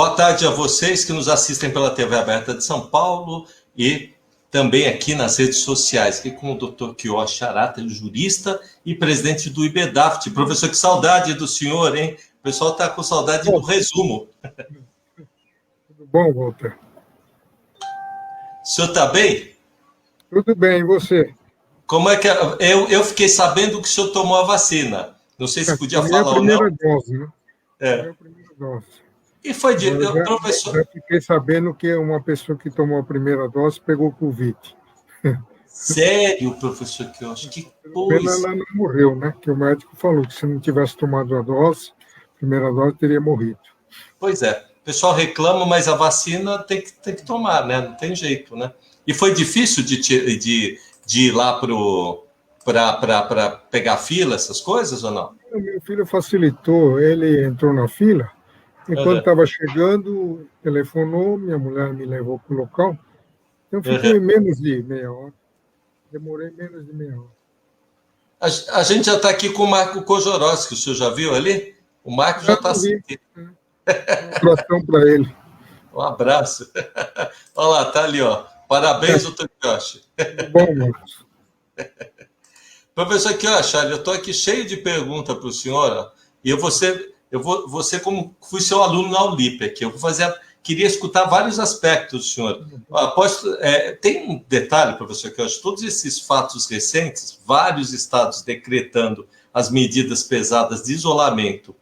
Boa tarde a vocês que nos assistem pela TV Aberta de São Paulo e também aqui nas redes sociais, aqui com o Dr. Quioche Arata, jurista e presidente do IBDAFT. Professor, que saudade do senhor, hein? O pessoal está com saudade do resumo. Tudo bom, Walter? O senhor está bem? Tudo bem, e você? Como é que eu fiquei sabendo que o senhor tomou a vacina. Não sei se podia falar ou não. Primeira dose, né? É. A primeira dose. E foi de professor. Já fiquei sabendo que uma pessoa que tomou a primeira dose pegou Covid. Sério, professor Quioche? Que coisa. Ela não morreu, né? Que o médico falou que se não tivesse tomado a primeira dose, teria morrido. Pois é. O pessoal reclama, mas a vacina tem que tomar, né? Não tem jeito, né? E foi difícil de ir lá para pegar fila, essas coisas ou não? Meu filho facilitou, ele entrou na fila. E quando estava chegando, telefonou, minha mulher me levou para o local. Então, fiquei em menos de meia hora. Demorei menos de meia hora. A gente já está aqui com o Marco Kojorowski, o senhor já viu ali? O Marco já está assistindo. Um abração para ele. Um abraço. Olha lá, está ali, ó. Parabéns, doutor Quioche. Bom, Marcos. Professor Quioche, eu estou aqui cheio de perguntas para o senhor, ó, e eu vou ser como fui seu aluno na Ulip aqui. Queria escutar vários aspectos do senhor. Tem um detalhe, professor Quioche, todos esses fatos recentes, vários estados decretando as medidas pesadas de isolamento,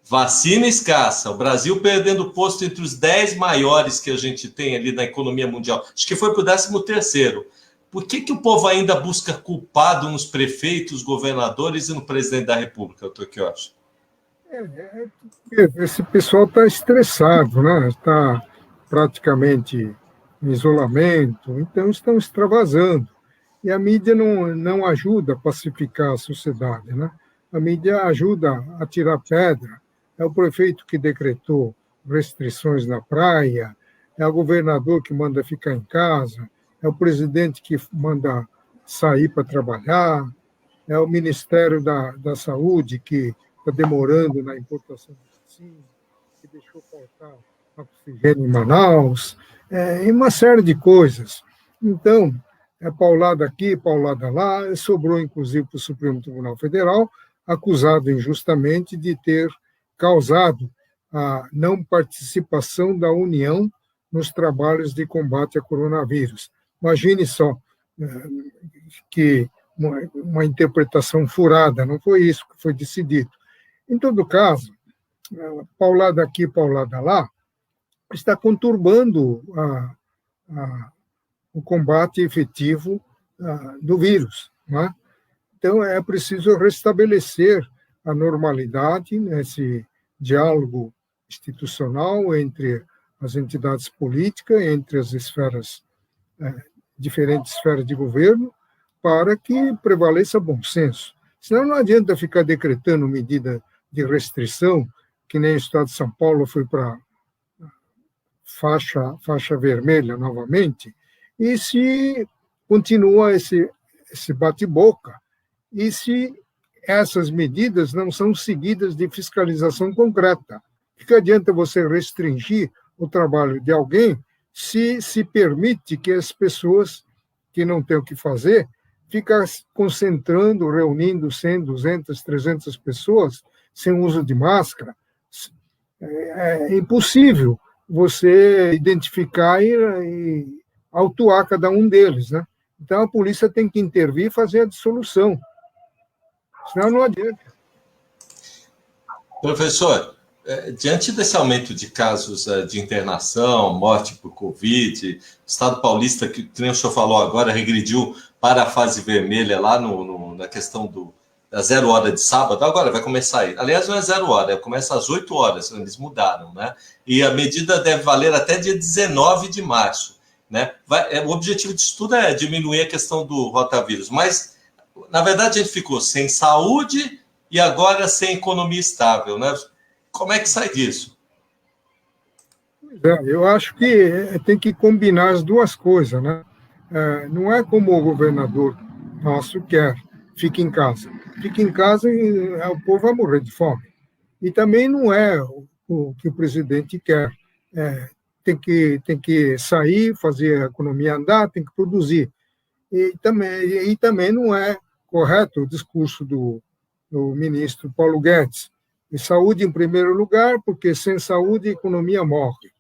vacina escassa, o Brasil perdendo posto entre os 10 maiores que a gente tem ali na economia mundial. Acho que foi para o 13º. Por que o povo ainda busca culpado nos prefeitos, governadores e no presidente da República, doutor Quioche? Esse pessoal está estressado, né? Está praticamente em isolamento, então estão extravasando. E a mídia não ajuda a pacificar a sociedade, né? A mídia ajuda a tirar pedra. É o prefeito que decretou restrições na praia, é o governador que manda ficar em casa, é o presidente que manda sair para trabalhar, é o Ministério da Saúde que está demorando na importação de vacina, que deixou faltar oxigênio em Manaus, e uma série de coisas. Então, é paulada aqui, paulada lá, sobrou inclusive para o Supremo Tribunal Federal, acusado injustamente de ter causado a não participação da União nos trabalhos de combate ao coronavírus. Imagine só que uma interpretação furada, não foi isso que foi decidido. Em todo caso, paulada aqui, paulada lá, está conturbando o combate efetivo do vírus. Não é? Então, é preciso restabelecer a normalidade nesse diálogo institucional entre as entidades políticas, entre as esferas, diferentes esferas de governo, para que prevaleça bom senso. Senão não adianta ficar decretando medida de restrição, que nem o Estado de São Paulo foi para faixa vermelha novamente, e se continua esse bate-boca, e se essas medidas não são seguidas de fiscalização concreta. O que adianta você restringir o trabalho de alguém se permite que as pessoas que não têm o que fazer fiquem concentrando, reunindo 100, 200, 300 pessoas sem uso de máscara? É impossível você identificar e autuar cada um deles, né? Então, a polícia tem que intervir e fazer a dissolução. Senão não adianta. Professor, diante desse aumento de casos de internação, morte por Covid, o Estado paulista, que o senhor falou agora, regrediu para a fase vermelha lá na questão da 0 hora de sábado, agora vai começar aí. Aliás, não é 0 hora, começa às 8 horas, eles mudaram, né? E a medida deve valer até dia 19 de março. Né? O objetivo disso tudo é diminuir a questão do rotavírus, mas, na verdade, a gente ficou sem saúde e agora sem economia estável, né? Como é que sai disso? Eu acho que tem que combinar as duas coisas, né? Não é como o governador nosso quer, fique em casa. Fique em casa e o povo vai morrer de fome. E também não é o que o presidente quer. tem que sair, fazer a economia andar, tem que produzir. E também não é correto o discurso do ministro Paulo Guedes. E saúde em primeiro lugar, porque sem saúde a economia morre.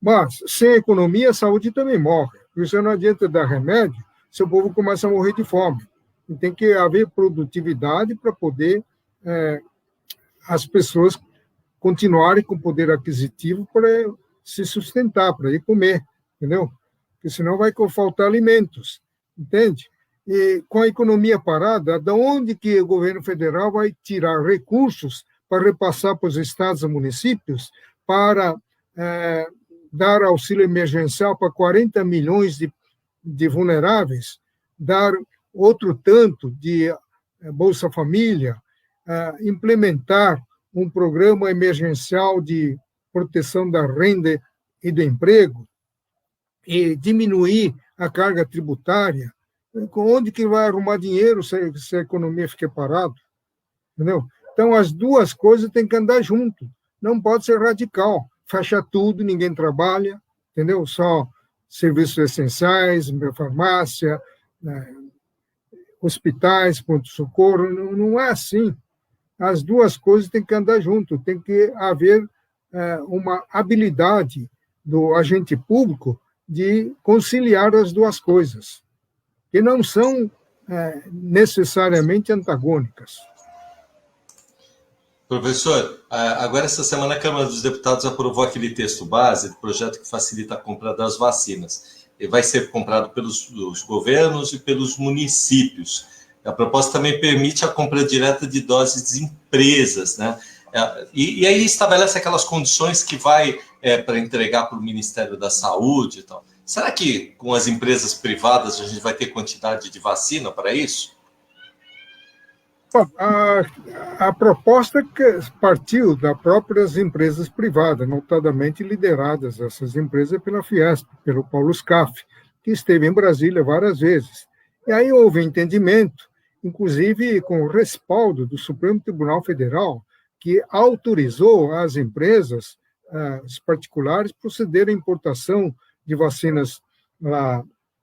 Mas sem economia a saúde também morre. Por isso não adianta dar remédio se o povo começa a morrer de fome. E tem que haver produtividade para poder as pessoas continuarem com poder aquisitivo para se sustentar, para ir comer, entendeu? Porque senão vai faltar alimentos, entende? E com a economia parada, de onde que o governo federal vai tirar recursos para repassar para os estados e municípios para dar auxílio emergencial para 40 milhões de vulneráveis, dar outro tanto de Bolsa Família, implementar um programa emergencial de proteção da renda e do emprego e diminuir a carga tributária? Onde que vai arrumar dinheiro se a economia ficar parada? Entendeu? Então, as duas coisas têm que andar junto. Não pode ser radical. Fecha tudo, ninguém trabalha, entendeu? Só serviços essenciais, farmácia, hospitais, pronto-socorro. Não é assim. As duas coisas têm que andar junto. Tem que haver uma habilidade do agente público de conciliar as duas coisas, que não são necessariamente antagônicas. Professor, agora essa semana a Câmara dos Deputados aprovou aquele texto base do projeto que facilita a compra das vacinas. E vai ser comprado pelos governos e pelos municípios. A proposta também permite a compra direta de doses de empresas, né? E aí estabelece aquelas condições que vai para entregar para o Ministério da Saúde e tal. Será que com as empresas privadas a gente vai ter quantidade de vacina para isso? A proposta que partiu das próprias empresas privadas, notadamente lideradas essas empresas pela Fiesp, pelo Paulo Scaff, que esteve em Brasília várias vezes. E aí houve entendimento, inclusive com o respaldo do Supremo Tribunal Federal, que autorizou as empresas, as particulares, procederem à importação de vacinas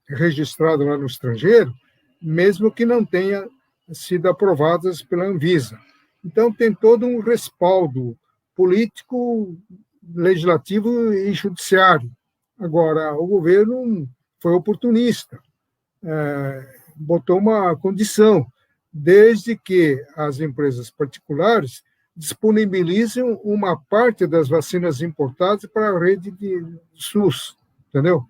registradas lá no estrangeiro, mesmo que não tenha sido aprovadas pela Anvisa. Então, tem todo um respaldo político, legislativo e judiciário. Agora, o governo foi oportunista, botou uma condição, desde que as empresas particulares disponibilizem uma parte das vacinas importadas para a rede de SUS, entendeu?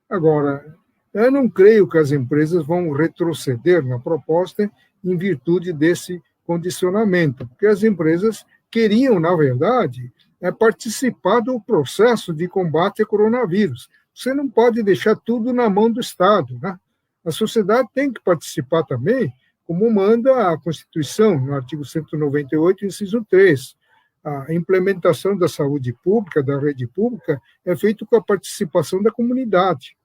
Agora, eu não creio que as empresas vão retroceder na proposta em virtude desse condicionamento, porque as empresas queriam, na verdade, participar do processo de combate ao coronavírus. Você não pode deixar tudo na mão do Estado, né? A sociedade tem que participar também, como manda a Constituição, no artigo 198, inciso 3. A implementação da saúde pública, da rede pública, é feita com a participação da comunidade.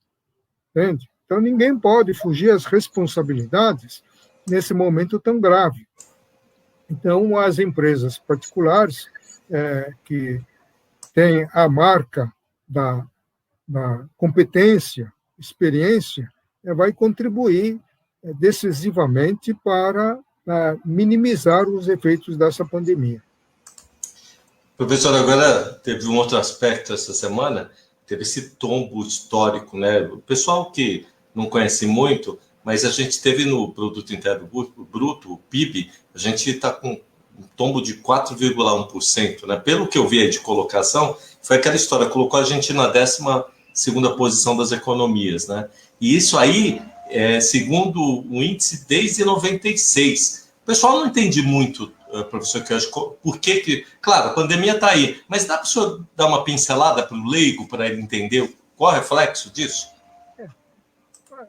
Entende? Então, ninguém pode fugir às responsabilidades nesse momento tão grave. Então, as empresas particulares que têm a marca da competência, experiência, vai contribuir decisivamente para minimizar os efeitos dessa pandemia. Professor, agora teve um outro aspecto essa semana, teve esse tombo histórico, né? O pessoal que não conhece muito, mas a gente teve no Produto Interno Bruto, o PIB, a gente está com um tombo de 4,1%, né? Pelo que eu vi aí de colocação, foi aquela história, colocou a gente na 12ª posição das economias, né? E isso aí segundo o índice desde 96. O pessoal não entende muito, professor Queiroz, por que... Claro, a pandemia está aí, mas dá para o senhor dar uma pincelada para o leigo, para ele entender qual é o reflexo disso?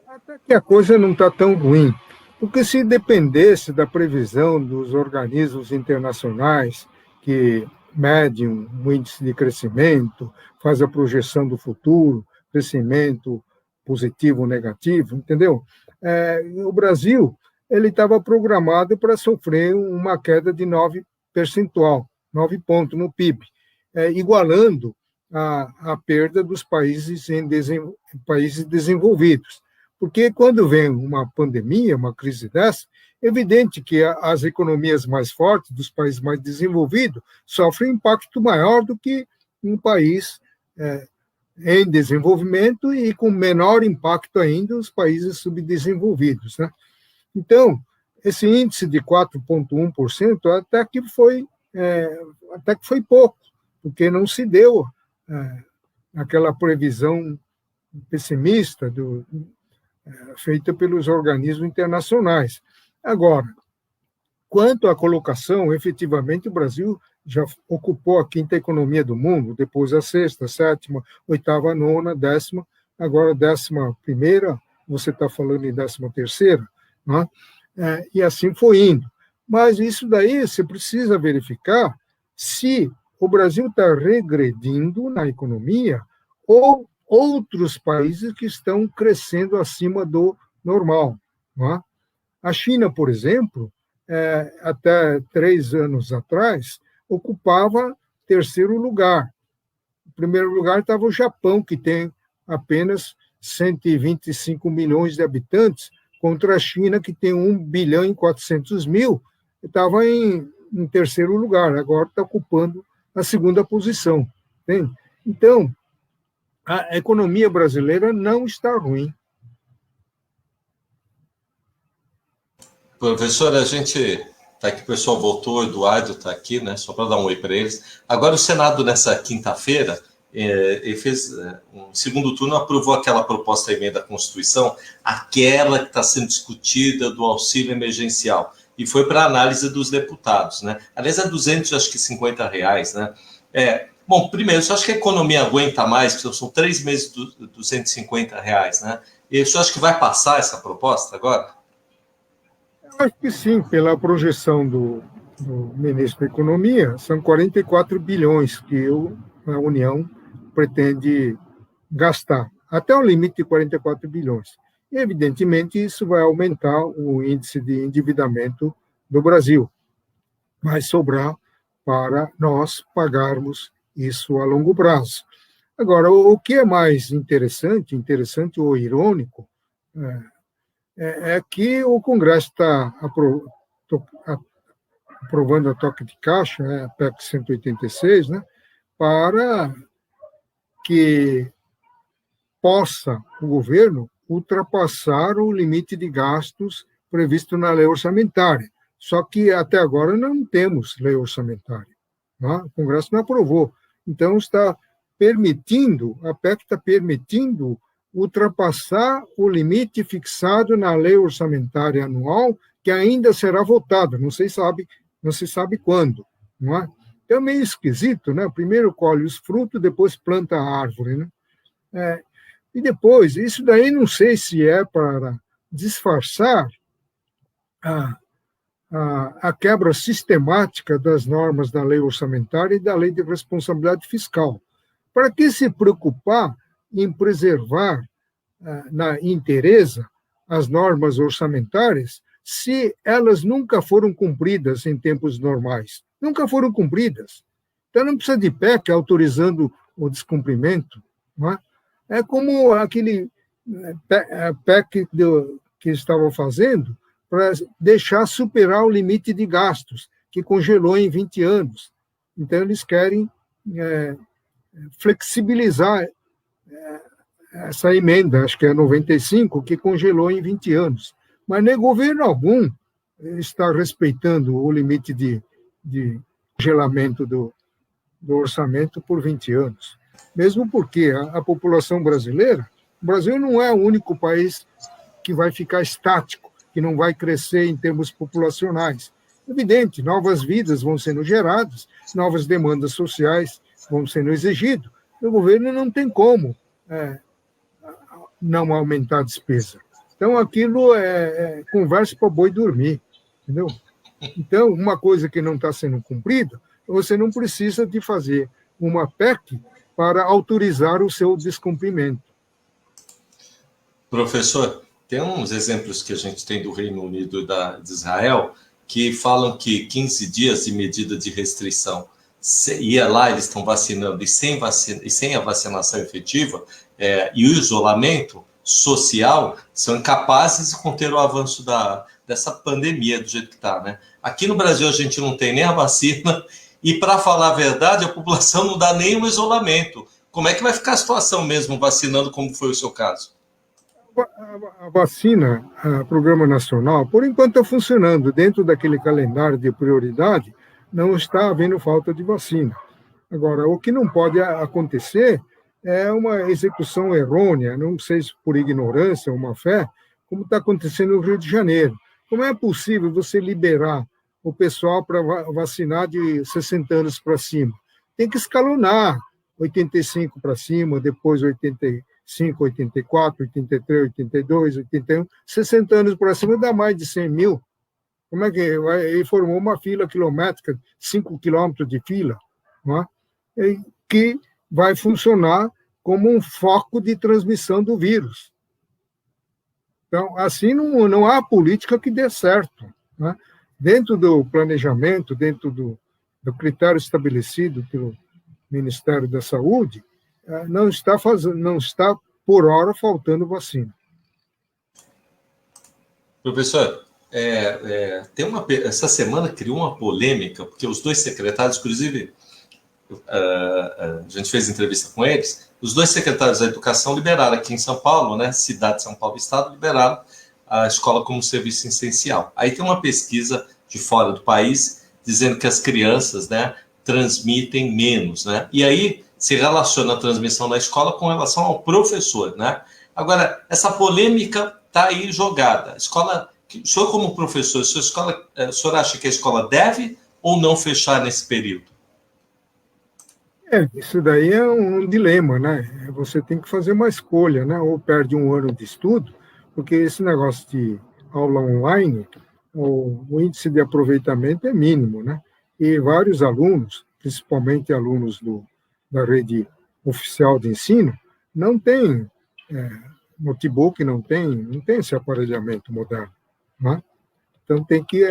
Até que a coisa não está tão ruim, porque se dependesse da previsão dos organismos internacionais que medem o índice de crescimento, faz a projeção do futuro, crescimento positivo ou negativo, entendeu? O Brasil ele estava programado para sofrer uma queda de 9 pontos no PIB, igualando a perda dos países países desenvolvidos. Porque quando vem uma pandemia, uma crise dessa, é evidente que as economias mais fortes dos países mais desenvolvidos sofrem um impacto maior do que um país em desenvolvimento e com menor impacto ainda os países subdesenvolvidos, né? Então, esse índice de 4,1% até que foi pouco, porque não se deu aquela previsão pessimista feita pelos organismos internacionais. Agora, quanto à colocação, efetivamente o Brasil já ocupou a 5ª economia do mundo, depois a 6ª, 7ª, 8ª, 9ª, 10ª, agora 11ª, você está falando em 13ª, né? E assim foi indo. Mas isso daí você precisa verificar se o Brasil está regredindo na economia ou outros países que estão crescendo acima do normal, né? A China, por exemplo, até 3 anos atrás, ocupava 3º lugar. Em primeiro lugar estava o Japão, que tem apenas 125 milhões de habitantes, contra a China, que tem 1 bilhão e 400 mil, estava em 3º lugar, agora está ocupando a 2ª posição. Entende? Então, a economia brasileira não está ruim. Professor, a gente está aqui, o pessoal voltou, o Eduardo está aqui, né? Só para dar um oi para eles. Agora, o Senado, nessa quinta-feira, ele fez um segundo turno, aprovou aquela proposta de emenda à Constituição, aquela que está sendo discutida do auxílio emergencial, e foi para análise dos deputados, né? Aliás, é R$250, né? Bom, primeiro, você acha que a economia aguenta mais? Porque são 3 meses de R$250, né? E você acha que vai passar essa proposta agora? Eu acho que sim, pela projeção do ministro da Economia, são 44 bilhões que a União pretende gastar, até o limite de 44 bilhões. E, evidentemente, isso vai aumentar o índice de endividamento do Brasil. Vai sobrar para nós pagarmos isso a longo prazo. Agora, o que é mais interessante ou irônico, é que o Congresso está aprovando a toque de caixa, a PEC 186, né, para que possa o governo ultrapassar o limite de gastos previsto na lei orçamentária. Só que até agora não temos lei orçamentária, né? O Congresso não aprovou. Então está permitindo, a PEC está permitindo ultrapassar o limite fixado na lei orçamentária anual, que ainda será votado, não se sabe quando, não é? É meio esquisito, né? Primeiro colhe os frutos, depois planta a árvore, né? E depois, isso daí não sei se é para disfarçar a quebra sistemática das normas da lei orçamentária e da lei de responsabilidade fiscal. Para que se preocupar em preservar na inteireza as normas orçamentárias se elas nunca foram cumpridas em tempos normais? Nunca foram cumpridas. Então não precisa de PEC autorizando o descumprimento, não é? É como aquele PEC que estavam fazendo para deixar superar o limite de gastos, que congelou em 20 anos. Então, eles querem flexibilizar essa emenda, acho que é 95, que congelou em 20 anos. Mas nem governo algum está respeitando o limite de congelamento do orçamento por 20 anos. Mesmo porque a população brasileira, o Brasil não é o único país que vai ficar estático, que não vai crescer em termos populacionais. Evidente, novas vidas vão sendo geradas, novas demandas sociais vão sendo exigidas. O governo não tem como não aumentar a despesa. Então, aquilo é conversa para boi dormir, entendeu? Então, uma coisa que não está sendo cumprida, você não precisa de fazer uma PEC para autorizar o seu descumprimento. Professor, tem uns exemplos que a gente tem do Reino Unido e de Israel que falam que 15 dias de medida de restrição ia lá, eles estão vacinando, e sem a vacinação efetiva, e o isolamento social, são incapazes de conter o avanço dessa pandemia do jeito que está, né? Aqui no Brasil a gente não tem nem a vacina, e para falar a verdade, a população não dá nem o isolamento. Como é que vai ficar a situação mesmo vacinando, como foi o seu caso? A vacina, o Programa Nacional, por enquanto está funcionando dentro daquele calendário de prioridade, não está havendo falta de vacina. Agora, o que não pode acontecer é uma execução errônea, não sei se por ignorância ou má fé, como está acontecendo no Rio de Janeiro. Como é possível você liberar o pessoal para vacinar de 60 anos para cima? Tem que escalonar, 85 para cima, depois 85, 84, 83, 82, 81, 60 anos para cima dá mais de 100 mil. Como é que vai? Ele formou uma fila quilométrica, 5 quilômetros de fila, não é? Que vai funcionar como um foco de transmissão do vírus. Então, assim, não há política que dê certo, né? Dentro do planejamento, dentro do critério estabelecido pelo Ministério da Saúde, não está, por hora, faltando vacina. Professor, essa semana criou uma polêmica, porque os dois secretários, inclusive, a gente fez entrevista com eles, os dois secretários da Educação liberaram aqui em São Paulo, né, cidade de São Paulo e Estado, liberaram a escola como serviço essencial. Aí tem uma pesquisa de fora do país dizendo que as crianças, né, transmitem menos, né? E aí se relaciona a transmissão na escola com relação ao professor, né? Agora, essa polêmica está aí jogada. O senhor como professor, o senhor acha que a escola deve ou não fechar nesse período? Isso daí é um dilema, né? Você tem que fazer uma escolha, né? Ou perde um ano de estudo, porque esse negócio de aula online, o índice de aproveitamento é mínimo, né? E vários alunos, principalmente alunos da rede oficial de ensino, não têm notebook, não tem esse aparelhamento moderno, né? Então tem que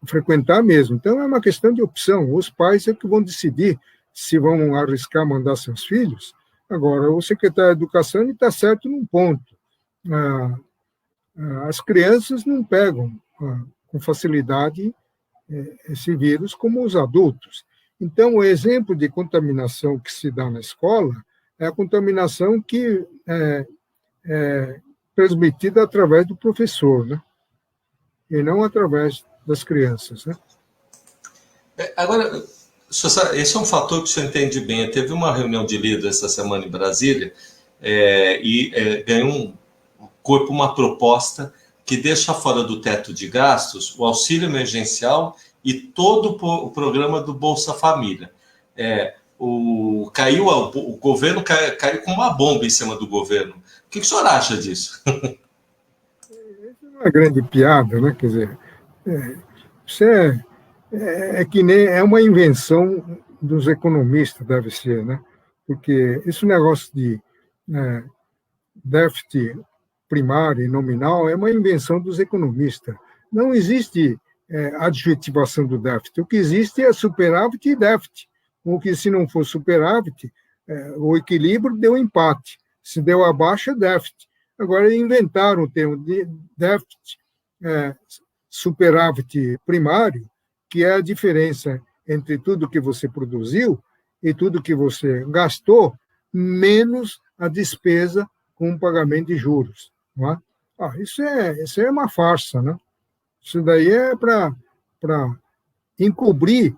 frequentar mesmo. Então é uma questão de opção. Os pais é que vão decidir se vão arriscar mandar seus filhos. Agora, o secretário de Educação está certo num ponto. As crianças não pegam com facilidade esse vírus como os adultos. Então, o exemplo de contaminação que se dá na escola é a contaminação que é transmitida através do professor, né? E não através das crianças, né? Agora, esse é um fator que o senhor entende bem. Teve uma reunião de líderes essa semana em Brasília e ganhou um corpo uma proposta que deixa fora do teto de gastos o auxílio emergencial e todo o programa do Bolsa Família. O governo caiu com uma bomba em cima do governo. O que o senhor acha disso? Isso é uma grande piada, né? Quer dizer, isso que nem é uma invenção dos economistas, deve ser, né? Porque esse negócio de déficit primário e nominal é uma invenção dos economistas. Não existe adjetivação do déficit. O que existe é superávit e déficit. O que, se não for superávit, o equilíbrio deu empate. Se deu abaixo, é déficit. Agora, inventaram o termo de déficit, superávit primário, que é a diferença entre tudo que você produziu e tudo que você gastou, menos a despesa com o pagamento de juros. Não é? Isso é uma farsa, né? Isso daí é para encobrir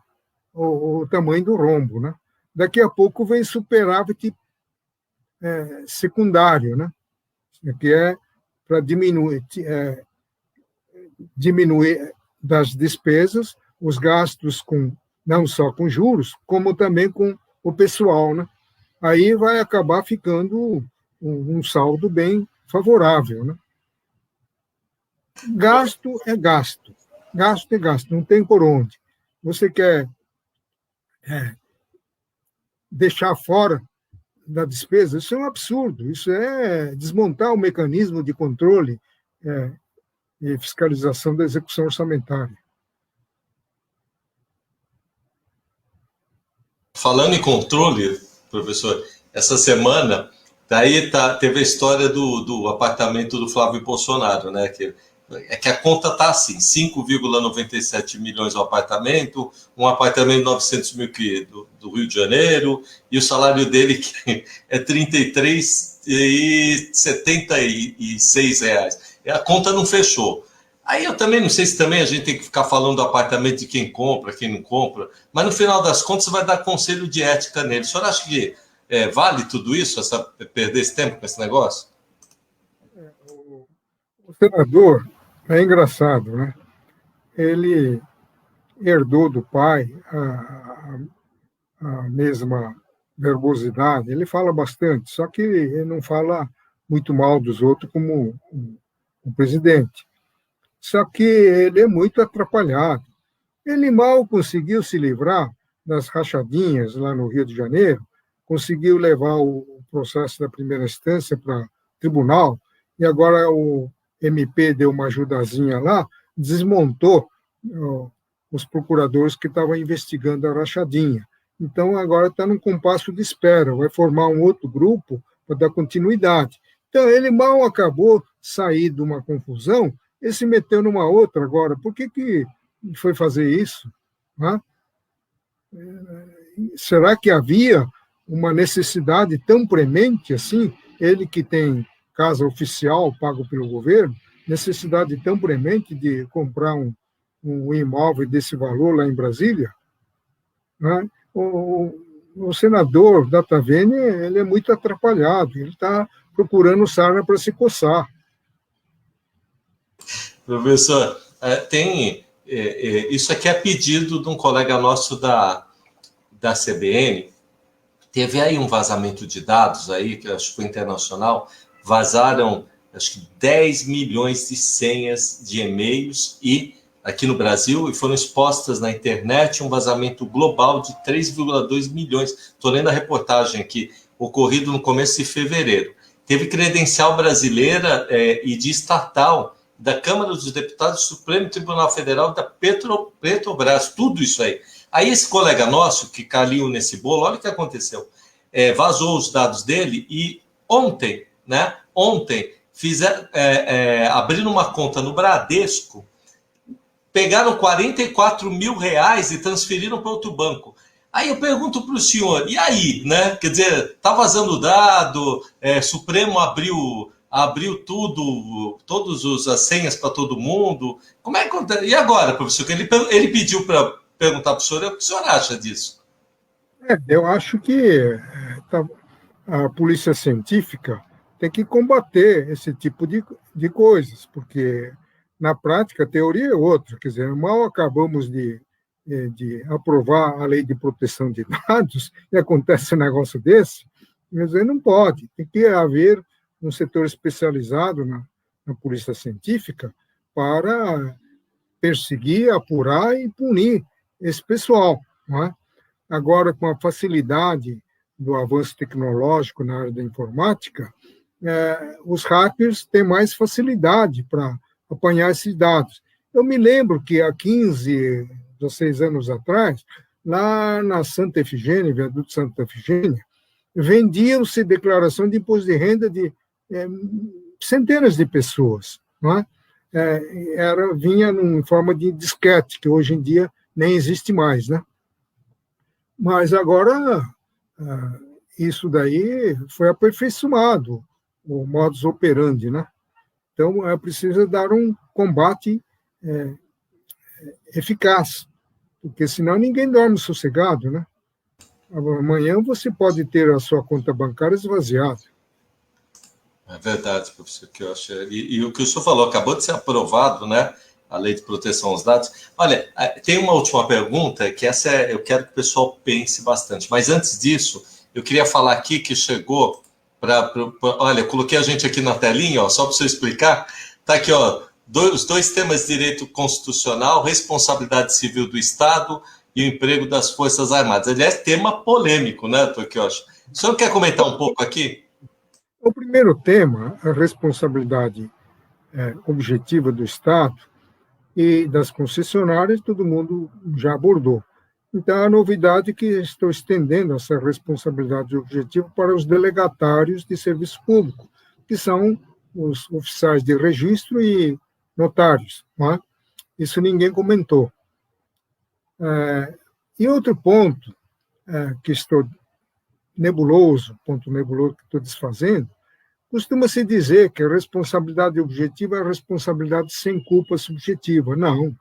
o tamanho do rombo, né? Daqui a pouco vem superávit secundário, né? Que é para diminuir das despesas os gastos não só com juros, como também com o pessoal, né? Aí vai acabar ficando um saldo bem favorável, né? Gasto é gasto. Gasto é gasto, não tem por onde. Você quer deixar fora da despesa, isso é um absurdo. Isso é desmontar o mecanismo de controle e fiscalização da execução orçamentária. Falando em controle, professor, essa semana, teve a história do apartamento do Flávio Bolsonaro, né? Que a conta está assim, 5,97 milhões o apartamento, um apartamento de 900 mil do Rio de Janeiro, e o salário dele que é R$ 33,76. A conta não fechou. Aí eu também não sei se também a gente tem que ficar falando do apartamento de quem compra, quem não compra, mas no final das contas você vai dar conselho de ética nele. O senhor acha que vale tudo isso, perder esse tempo com esse negócio? O senador é engraçado, né? Ele herdou do pai a mesma verbosidade. Ele fala bastante, só que ele não fala muito mal dos outros como o presidente. Só que ele é muito atrapalhado. Ele mal conseguiu se livrar das rachadinhas lá no Rio de Janeiro, conseguiu levar o processo da primeira instância para o tribunal, e agora o MP deu uma ajudazinha lá, desmontou os procuradores que estavam investigando a rachadinha. Então, agora está num compasso de espera, vai formar um outro grupo para dar continuidade. Então, ele mal acabou sair de uma confusão, ele se meteu numa outra agora. Por que foi fazer isso? Né? Será que havia uma necessidade tão premente assim? Ele que tem casa oficial pago pelo governo, necessidade tão premente de comprar um imóvel desse valor lá em Brasília? Né? O senador Dataveni, ele é muito atrapalhado, ele está procurando sarna para se coçar. Professor, isso aqui é pedido de um colega nosso da CBN. Teve aí um vazamento de dados aí, que acho que foi internacional, vazaram acho que 10 milhões de senhas de e-mails aqui no Brasil, e foram expostas na internet um vazamento global de 3,2 milhões. Estou lendo a reportagem aqui, ocorrido no começo de fevereiro. Teve credencial brasileira e de estatal da Câmara dos Deputados, Supremo Tribunal Federal, da Petrobras, tudo isso aí. Aí esse colega nosso, que caiu nesse bolo, olha o que aconteceu. Vazou os dados dele e ontem, abriram uma conta no Bradesco, pegaram R$44 mil e transferiram para outro banco. Aí eu pergunto para o senhor, e aí, né? Quer dizer, está vazando dado, Supremo abriu tudo, todas as senhas para todo mundo. Como é que acontece? E agora, professor? Ele pediu para perguntar para o senhor, o que o senhor acha disso? Eu acho que a polícia científica tem que combater esse tipo de coisas, porque, na prática, a teoria é outra. Quer dizer, mal acabamos de aprovar a lei de proteção de dados e acontece um negócio desse, quer dizer, não pode. Tem que haver um setor especializado na polícia científica para perseguir, apurar e punir esse pessoal. Não é? Agora, com a facilidade do avanço tecnológico na área da informática, os hackers têm mais facilidade para apanhar esses dados. Eu me lembro que há 15, 16 anos atrás, lá na Santa Efigênia, viaduto Santa Efigênia, vendiam-se declaração de imposto de renda de centenas de pessoas. Não é? Vinha em forma de disquete, que hoje em dia nem existe mais. Né? Mas agora isso daí foi aperfeiçoado, o modus operandi. Né? Então, precisa dar um combate eficaz, porque senão ninguém dorme sossegado. Né? Amanhã você pode ter a sua conta bancária esvaziada. É verdade, professor, que eu acho. E o que o senhor falou, acabou de ser aprovado, né? A lei de proteção aos dados. Olha, tem uma última pergunta, que eu quero que o pessoal pense bastante. Mas antes disso, eu queria falar aqui que chegou olha, eu coloquei a gente aqui na telinha, ó, só para o senhor explicar. Está aqui, ó, os dois temas de direito constitucional, responsabilidade civil do Estado e o emprego das Forças Armadas. Aliás, tema polêmico, né, Torquioshi? O senhor quer comentar um pouco aqui? O primeiro tema, a responsabilidade objetiva do Estado e das concessionárias, todo mundo já abordou. Então, a novidade é que estou estendendo essa responsabilidade objetiva para os delegatários de serviço público, que são os oficiais de registro e notários. Não é? Isso ninguém comentou. E outro ponto que estou ponto nebuloso que estou desfazendo, costuma-se dizer que a responsabilidade objetiva é a responsabilidade sem culpa subjetiva. Não.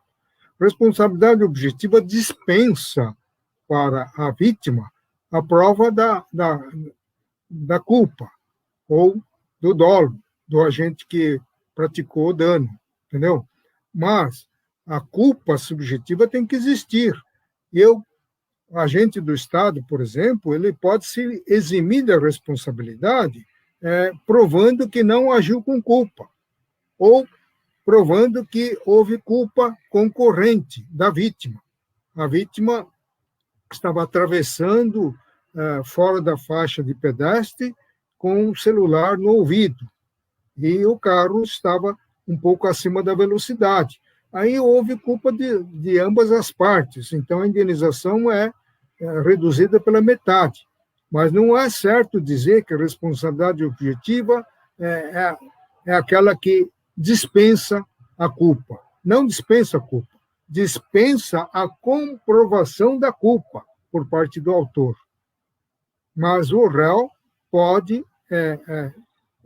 Responsabilidade objetiva dispensa para a vítima a prova da culpa ou do dolo do agente que praticou o dano, entendeu? Mas a culpa subjetiva tem que existir. O agente do Estado, por exemplo, ele pode se eximir da responsabilidade provando que não agiu com culpa ou provando que houve culpa concorrente da vítima. A vítima estava atravessando fora da faixa de pedestre com o celular no ouvido e o carro estava um pouco acima da velocidade. Aí houve culpa de ambas as partes, então a indenização é reduzida pela metade. Mas não é certo dizer que a responsabilidade objetiva é aquela que dispensa a culpa. Não dispensa a culpa, dispensa a comprovação da culpa por parte do autor. Mas o réu pode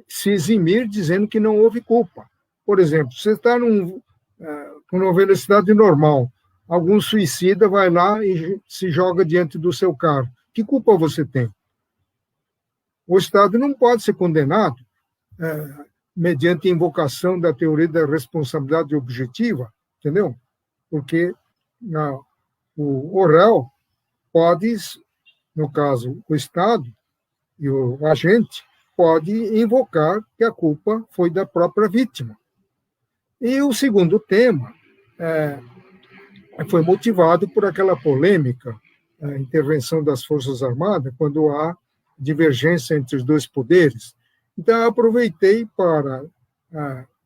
se eximir dizendo que não houve culpa. Por exemplo, você está com uma velocidade normal, algum suicida vai lá e se joga diante do seu carro. Que culpa você tem? O Estado não pode ser condenado mediante invocação da teoria da responsabilidade objetiva, entendeu? Porque o réu pode, no caso, o Estado e o agente, pode invocar que a culpa foi da própria vítima. E o segundo tema foi motivado por aquela polêmica, a intervenção das Forças Armadas, quando há divergência entre os dois poderes. Então, eu aproveitei para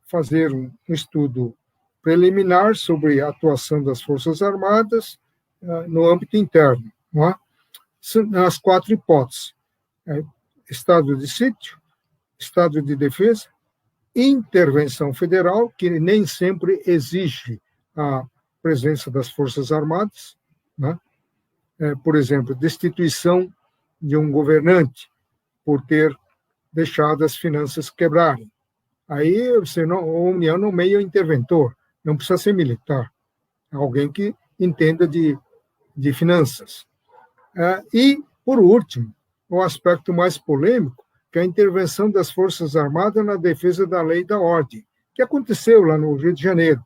fazer um estudo preliminar sobre a atuação das Forças Armadas no âmbito interno, não é? Nas 4 hipóteses: estado de sítio, estado de defesa, intervenção federal, que nem sempre exige a presença das Forças Armadas, né? Por exemplo, destituição de um governante por ter deixado as finanças quebrarem. Aí a União nomeia interventor, não precisa ser militar, é alguém que entenda de finanças. E, por último, o aspecto mais polêmico, que é a intervenção das Forças Armadas na defesa da lei e da ordem, que aconteceu lá no Rio de Janeiro,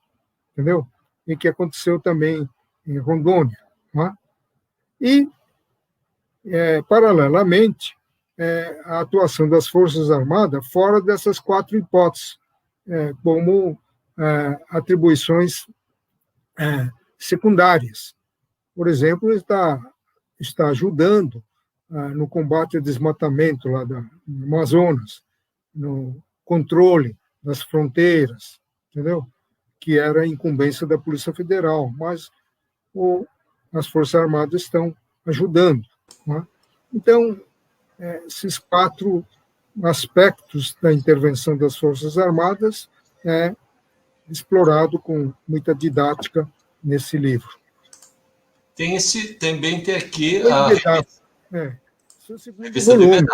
entendeu? E que aconteceu também em Rondônia. Não é? E, paralelamente, a atuação das Forças Armadas fora dessas 4 hipóteses, como atribuições secundárias. Por exemplo, está ajudando no combate ao desmatamento lá do Amazonas, no controle das fronteiras, entendeu? Que era a incumbência da Polícia Federal, mas as Forças Armadas estão ajudando. Né? Então, esses 4 aspectos da intervenção das Forças Armadas é explorado com muita didática nesse livro. Também tem aqui Esse é o segundo volume.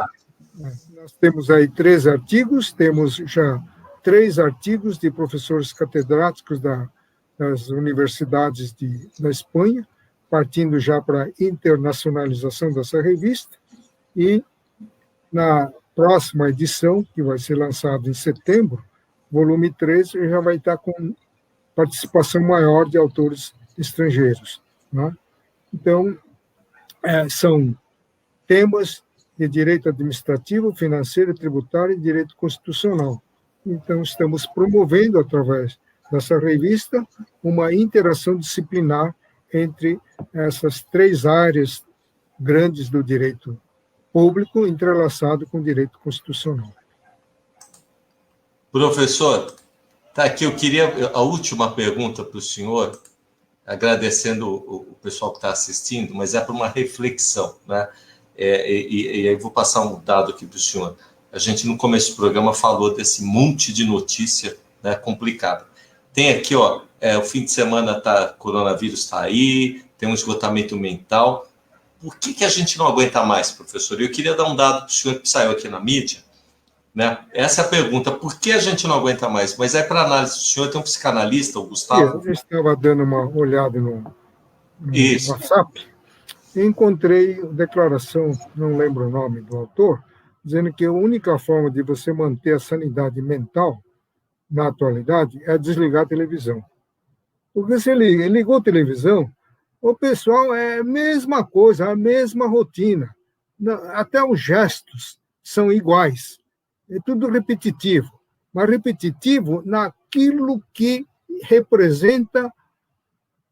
Nós temos aí 3 artigos, temos já 3 artigos de professores catedráticos das universidades da Espanha, partindo já para a internacionalização dessa revista, e na próxima edição, que vai ser lançada em setembro, volume 3, já vai estar com participação maior de autores estrangeiros. Né? Então, são temas de direito administrativo, financeiro, tributário e direito constitucional. Então, estamos promovendo, através dessa revista, uma interação disciplinar entre essas 3 áreas grandes do direito público, entrelaçado com o direito constitucional. Professor, tá aqui, eu queria a última pergunta para o senhor. agradecendo o pessoal que está assistindo, mas é para uma reflexão, né? E aí vou passar um dado aqui para o senhor. A gente, no começo do programa, falou desse monte de notícia, né, complicada. Tem aqui, ó, o fim de semana coronavírus está aí, tem um esgotamento mental. Por que a gente não aguenta mais, professor? Eu queria dar um dado para o senhor que saiu aqui na mídia, né? Essa é a pergunta, por que a gente não aguenta mais? Mas para análise do senhor, tem um psicanalista, o Gustavo. Eu estava dando uma olhada no Isso. WhatsApp e encontrei declaração, não lembro o nome do autor, dizendo que a única forma de você manter a sanidade mental na atualidade é desligar a televisão. Porque se ele ligou a televisão, o pessoal é a mesma coisa, a mesma rotina. Até os gestos são iguais. É tudo repetitivo. Mas repetitivo naquilo que representa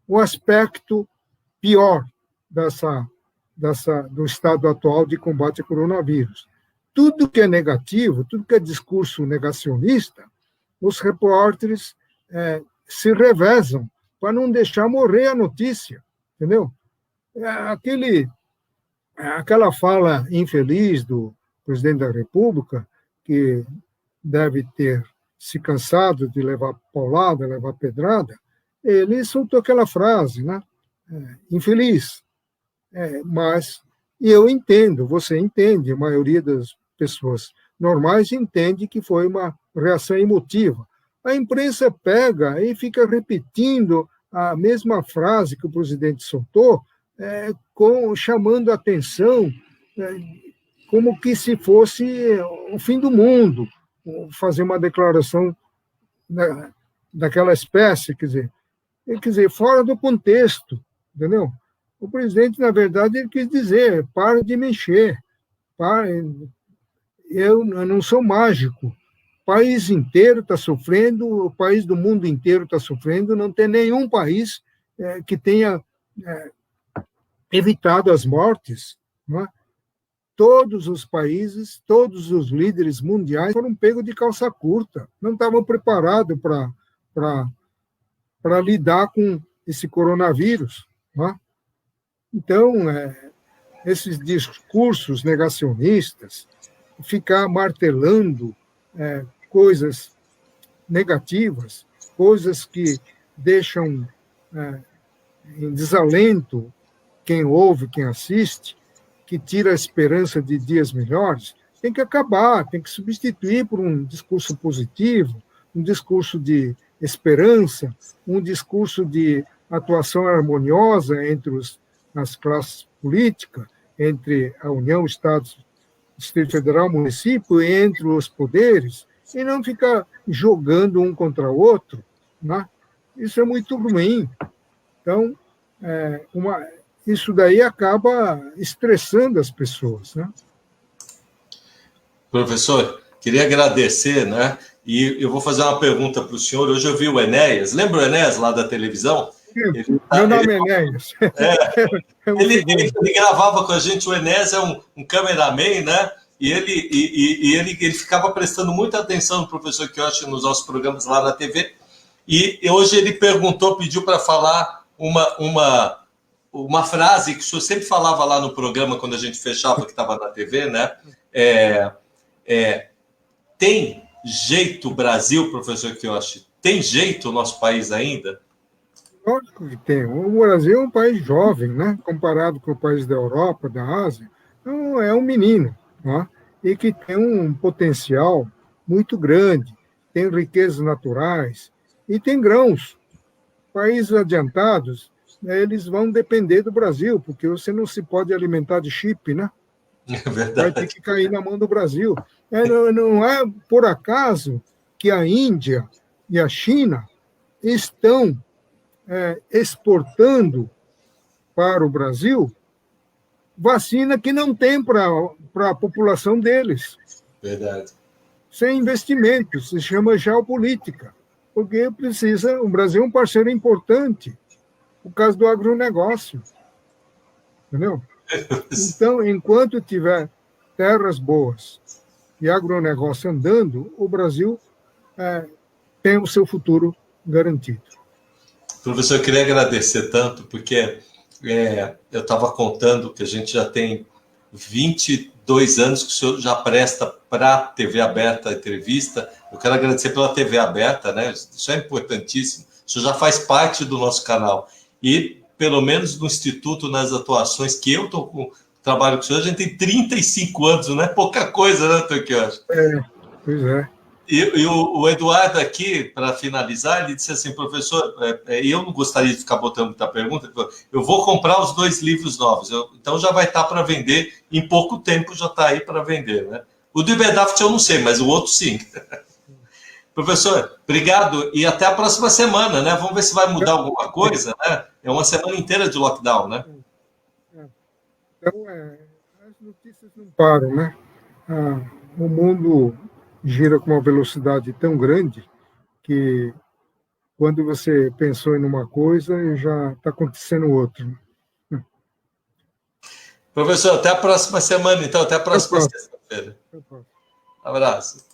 o aspecto pior do estado atual de combate ao coronavírus. Tudo que é negativo, tudo que é discurso negacionista, os repórteres se revezam para não deixar morrer a notícia, entendeu? Aquela fala infeliz do presidente da República, que deve ter se cansado de levar paulada, levar pedrada, ele soltou aquela frase, né? Infeliz. Mas eu entendo, você entende, a maioria das pessoas normais entende que foi uma reação emotiva. A imprensa pega e fica repetindo a mesma frase que o presidente soltou, chamando a atenção, como que se fosse o fim do mundo, fazer uma declaração daquela espécie, quer dizer, fora do contexto, entendeu? O presidente, na verdade, ele quis dizer, para de mexer, eu não sou mágico, o país inteiro está sofrendo, o país do mundo inteiro está sofrendo, não tem nenhum país que tenha evitado as mortes, não é? Todos os países, todos os líderes mundiais foram pegos de calça curta, não estavam preparados para lidar com esse coronavírus. Não é? Então, esses discursos negacionistas, ficar martelando coisas negativas, coisas que deixam em desalento quem ouve, quem assiste, que tira a esperança de dias melhores, tem que acabar, tem que substituir por um discurso positivo, um discurso de esperança, um discurso de atuação harmoniosa entre as classes políticas, entre a União, Estados, Distrito Federal, município, e entre os poderes, e não ficar jogando um contra o outro, né? Isso é muito ruim. Então, isso daí acaba estressando as pessoas, né? Professor, queria agradecer, né? E eu vou fazer uma pergunta para o senhor. Hoje eu vi o Enéas, lembra o Enéas lá da televisão? Meu nome é Enéas. Ele gravava com a gente, o Enéas é um cameraman, né? E ele ficava prestando muita atenção no professor Kiyoshi nos nossos programas lá na TV. E hoje ele pediu para falar uma frase que o senhor sempre falava lá no programa, quando a gente fechava, que estava na TV, né? Tem jeito Brasil, professor Kiyoshi? Tem jeito o nosso país ainda? Lógico que tem. O Brasil é um país jovem, né? Comparado com o país da Europa, da Ásia. Então, é um menino, né? E que tem um potencial muito grande, tem riquezas naturais e tem grãos. Países adiantados, eles vão depender do Brasil, porque você não se pode alimentar de chip, né? É verdade. Vai ter que cair na mão do Brasil. Não é por acaso que a Índia e a China estão exportando para o Brasil vacina que não tem para a população deles. Verdade. Sem investimentos, se chama geopolítica, porque o Brasil é um parceiro importante por causa do agronegócio, entendeu? Então, enquanto tiver terras boas e agronegócio andando, o Brasil tem o seu futuro garantido. Professor, eu queria agradecer tanto, porque eu estava contando que a gente já tem 22 anos que o senhor já presta para a TV aberta a entrevista. Eu quero agradecer pela TV aberta, né? Isso é importantíssimo. O senhor já faz parte do nosso canal. E, pelo menos no Instituto, nas atuações que eu estou com trabalho com o senhor, a gente tem 35 anos, não é pouca coisa, né, Torquato? Pois é. E o Eduardo aqui, para finalizar, ele disse assim, professor, eu não gostaria de ficar botando muita pergunta, eu vou comprar os 2 livros novos, então já vai estar para vender, em pouco tempo já está aí para vender, né? O do Iberdaft eu não sei, mas o outro sim. Professor, obrigado e até a próxima semana, né? Vamos ver se vai mudar alguma coisa, né? É uma semana inteira de lockdown, né? Então, as notícias não param, né? O mundo gira com uma velocidade tão grande que quando você pensou em uma coisa, já está acontecendo outra. Professor, até a próxima semana, então. Até a próxima sexta-feira. Abraço.